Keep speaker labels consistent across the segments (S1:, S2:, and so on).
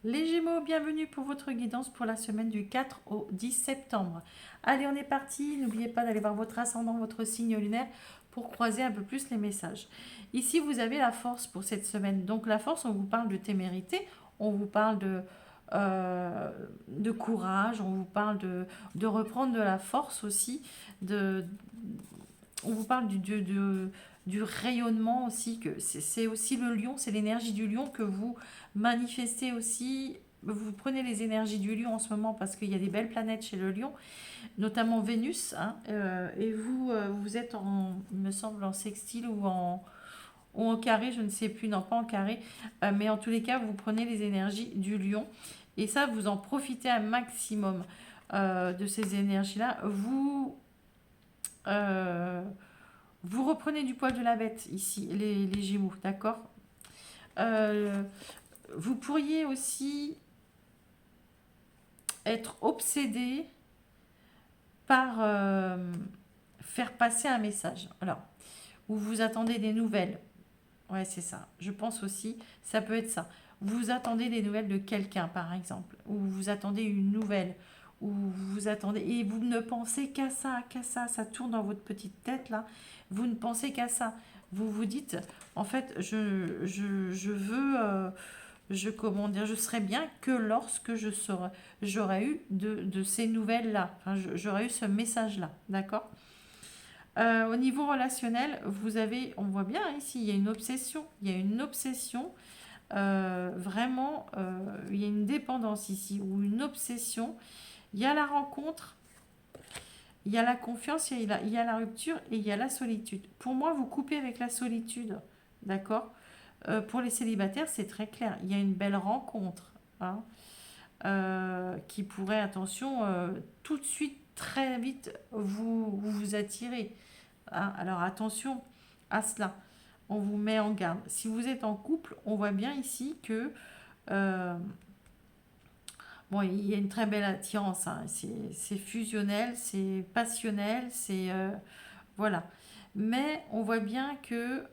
S1: Les Gémeaux, bienvenue pour votre guidance pour la semaine du 4 au 10 septembre. Allez, on est parti. N'oubliez pas d'aller voir votre ascendant, votre signe lunaire pour croiser un peu plus les messages. Ici, vous avez la force pour cette semaine. Donc la force, on vous parle de témérité, on vous parle de courage, on vous parle de reprendre de la force aussi, de, on vous parle du rayonnement aussi, que c'est aussi le lion, c'est l'énergie du lion que vous manifestez aussi. Vous prenez les énergies du lion en ce moment parce qu'il y a des belles planètes chez le lion, notamment Vénus, hein, et vous êtes en, il me semble, en sextile ou en carré, je ne sais plus, non pas en carré, mais en tous les cas, vous prenez les énergies du lion, et ça, vous en profitez un maximum de ces énergies-là. Euh, vous reprenez du poil de la bête ici, les Gémeaux, d'accord. Euh, Vous pourriez aussi être obsédé par faire passer un message. Alors, où vous attendez des nouvelles. Ouais, c'est ça. Je pense aussi, ça peut être ça. Vous attendez des nouvelles de quelqu'un, par exemple, ou vous attendez une nouvelle, ou vous attendez, et vous ne pensez qu'à ça, ça tourne dans votre petite tête là. Vous ne pensez qu'à ça. Vous vous dites, en fait, je veux, comment dire, je serais bien que lorsque j'aurais eu de ces nouvelles-là, enfin, j'aurais eu ce message-là, d'accord. Au niveau relationnel, vous avez, on voit bien ici, il y a une obsession, vraiment, il y a une dépendance ici, ou une obsession, il y a la rencontre, il y a la confiance, il y a la rupture et il y a la solitude. Pour moi, vous coupez avec la solitude, d'accord. Pour les célibataires, c'est très clair, il y a une belle rencontre, hein, qui pourrait, attention, tout de suite, très vite, vous attirer. Hein. Alors attention à cela, on vous met en garde. Si vous êtes en couple, on voit bien ici que euh, bon, il y a une très belle attirance. Hein. C'est fusionnel, c'est passionnel, c'est voilà. Mais on voit bien que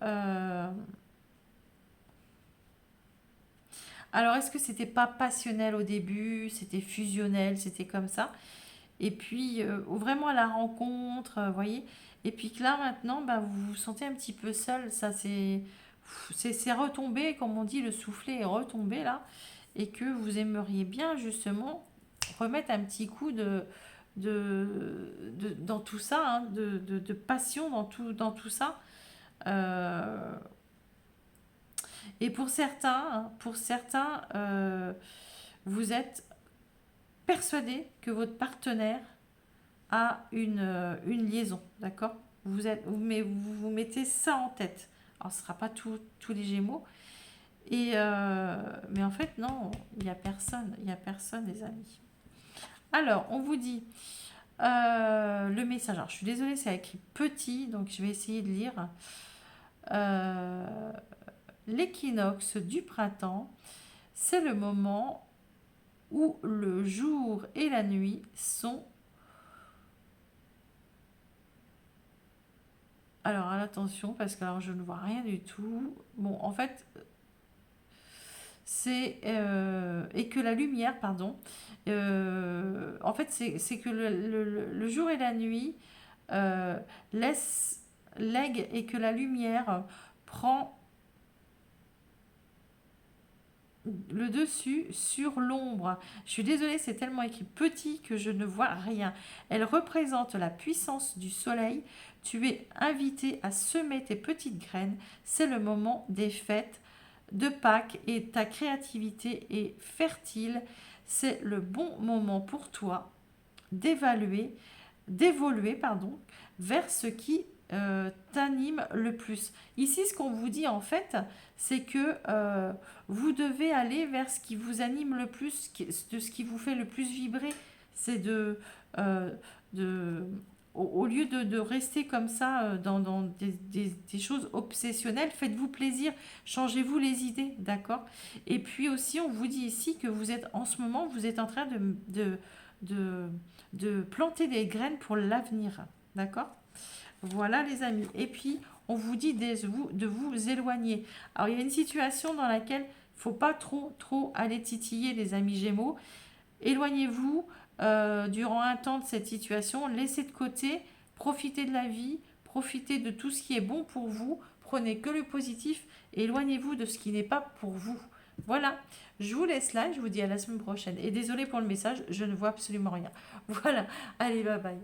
S1: alors est-ce que c'était pas passionnel au début, c'était fusionnel, c'était comme ça. Et puis vraiment à la rencontre, vous voyez. Et puis que là maintenant, bah, vous vous sentez un petit peu seul. Ça c'est retombé, comme on dit, le soufflet est retombé là, et que vous aimeriez bien justement remettre un petit coup dans tout ça, hein, de passion dans tout ça. Euh, et pour certains, vous êtes persuadé que votre partenaire à une liaison, d'accord. Mais vous vous mettez ça en tête. Alors, ce ne sera pas tous les Gémeaux. Mais en fait, non, il n'y a personne, les amis. Alors, on vous dit le message. Alors, je suis désolée, c'est écrit petit, donc je vais essayer de lire. Euh, L'équinoxe du printemps, c'est le moment où le jour et la nuit sont... Alors, attention, parce que alors, je ne vois rien du tout. Bon, en fait, c'est et que la lumière, pardon, en fait, c'est que le jour et la nuit euh, laissent lèguent et que la lumière prend le dessus sur l'ombre. Je suis désolée, c'est tellement écrit petit que je ne vois rien. Elle représente la puissance du soleil. Tu es invité à semer tes petites graines. C'est le moment des fêtes de Pâques et ta créativité est fertile. C'est le bon moment pour toi d'évaluer, d'évoluer, pardon, vers ce qui t'anime le plus. Ici, ce qu'on vous dit en fait, c'est que vous devez aller vers ce qui vous anime le plus, de ce qui vous fait le plus vibrer. C'est euh, de au lieu de rester comme ça dans des choses obsessionnelles, faites-vous plaisir, changez-vous les idées, d'accord. Et puis aussi, on vous dit ici que vous êtes en ce moment, vous êtes en train de, de planter des graines pour l'avenir, d'accord. Voilà les amis. Et puis, on vous dit de vous éloigner. Alors, il y a une situation dans laquelle Faut pas trop aller titiller les amis Gémeaux. Éloignez-vous durant un temps de cette situation. Laissez de côté. Profitez de la vie. Profitez de tout ce qui est bon pour vous. Prenez que le positif. Et éloignez-vous de ce qui n'est pas pour vous. Voilà. Je vous laisse là. Je vous dis à la semaine prochaine. Et désolé pour le message. Je ne vois absolument rien. Voilà. Allez, bye bye.